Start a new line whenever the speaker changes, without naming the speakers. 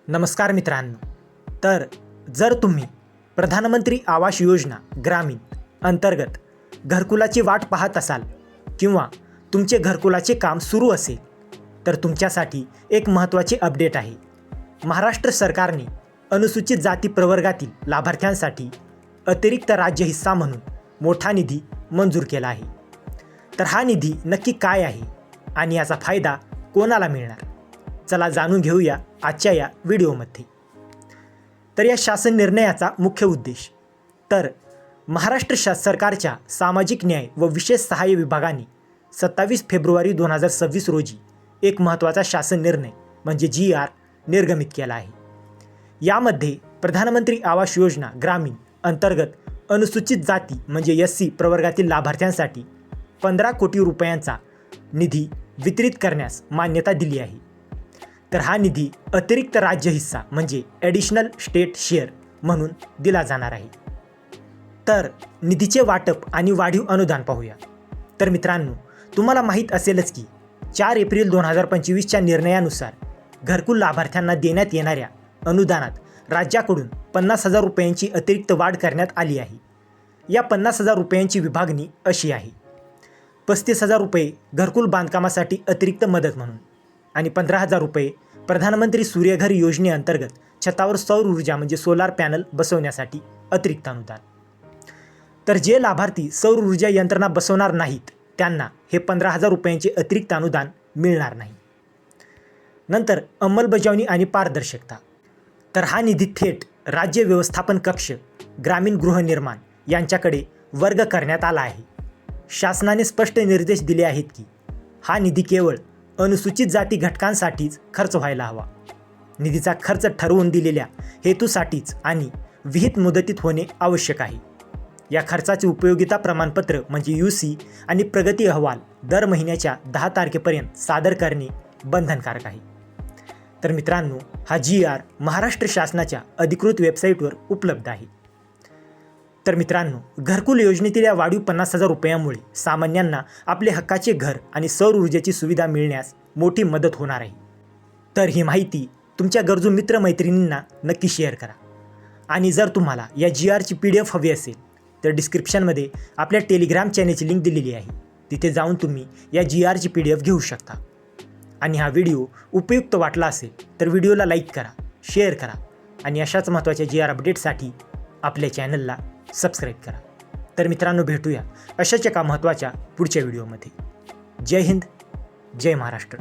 नमस्कार मित्रांनो. तर जर तुम्ही प्रधानमंत्री आवास योजना ग्रामीण अंतर्गत घरकुलाची वाट पाहत असाल किंवा तुमचे घरकुलाचे काम सुरू असेल तर तुमच्यासाठी एक महत्त्वाचे अपडेट आहे. महाराष्ट्र सरकारने अनुसूचित जाती प्रवर्गातील लाभार्थ्यांसाठी अतिरिक्त राज्य हिस्सा म्हणून मोठा निधी मंजूर केला आहे. तर हा निधी नक्की काय आहे आणि याचा फायदा कोणाला मिळणार, चला जाणून घेऊया आजच्या या व्हिडिओमध्ये. तर या शासन निर्णयाचा मुख्य उद्देश, तर महाराष्ट्र सरकारच्या सामाजिक न्याय व विशेष सहाय्य विभागाने 27 फेब्रुवारी 2026 रोजी एक महत्त्वाचा शासन निर्णय म्हणजे GR निर्गमित केला आहे. यामध्ये प्रधानमंत्री आवास योजना ग्रामीण अंतर्गत अनुसूचित जाती म्हणजे SC प्रवर्गातील लाभार्थ्यांसाठी 15 कोटी रुपयांचा निधी वितरित करण्यास मान्यता दिली आहे. तर हा निधी अतिरिक्त राज्य हिस्सा म्हणजे ॲडिशनल स्टेट शेअर म्हणून दिला जाणार आहे. तर निधीचे वाटप आणि वाढीव अनुदान पाहूया. तर मित्रांनो, तुम्हाला माहीत असेलच की 4 एप्रिल 2025च्या निर्णयानुसार घरकुल लाभार्थ्यांना देण्यात येणाऱ्या अनुदानात राज्याकडून 50,000 रुपयांची अतिरिक्त वाढ करण्यात आली आहे. या 50,000 रुपयांची विभागणी अशी आहे: 35,000 रुपये घरकुल बांधकामासाठी अतिरिक्त मदत म्हणून आणि 15,000 रुपये प्रधानमंत्री सूर्यघर योजनेअंतर्गत छतावर सौर ऊर्जा म्हणजे सोलार पॅनल बसवण्यासाठी अतिरिक्त अनुदान. तर जे लाभार्थी सौर ऊर्जा यंत्रणा बसवणार नाहीत त्यांना हे 15,000 रुपयांचे अतिरिक्त अनुदान मिळणार नाही. नंतर अंमलबजावणी आणि पारदर्शकता, तर हा निधी थेट राज्य व्यवस्थापन कक्ष ग्रामीण गृहनिर्माण यांच्याकडे वर्ग करण्यात आला आहे. शासनाने स्पष्ट निर्देश दिले आहेत की हा निधी केवळ अनुसूचित जाती घटकांसाठीच खर्च व्हायला हवा. निधीचा खर्च ठरवून दिलेल्या हेतूसाठीच आणि विहित मुदतीत होणे आवश्यक आहे. या खर्चाचे उपयोगिता प्रमाणपत्र म्हणजे UC आणि प्रगती अहवाल दर महिन्याच्या 10 तारखेपर्यंत सादर करणे बंधनकारक आहे. तर मित्रांनो, हा GR महाराष्ट्र शासनाच्या अधिकृत वेबसाईटवर उपलब्ध आहे. तर मित्रांनो, घरकुल योजनेतील या वाढीव 50,000 रुपयांमुळे सामान्यांना आपले हक्काचे घर आणि सौर ऊर्जेची सुविधा मिळण्यास मोठी मदत होणार आहे. तर ही माहिती तुमच्या गरजू मित्रमैत्रिणींना नक्की शेअर करा. आणि जर तुम्हाला या GRची PDF हवी असेल तर डिस्क्रिप्शनमध्ये आपल्या टेलिग्राम चॅनेलची लिंक दिलेली आहे. तिथे जाऊन तुम्ही या GRची PDF घेऊ शकता. आणि हा व्हिडिओ उपयुक्त वाटला असेल तर व्हिडिओला लाईक करा, शेअर करा आणि अशाच महत्त्वाच्या GR अपडेटसाठी आपल्या चॅनलला सबस्क्राईब करा. तर मित्रांनो, भेटूया अशाच एका महत्त्वाच्या पुढच्या व्हिडिओमध्ये. जय हिंद, जय महाराष्ट्र.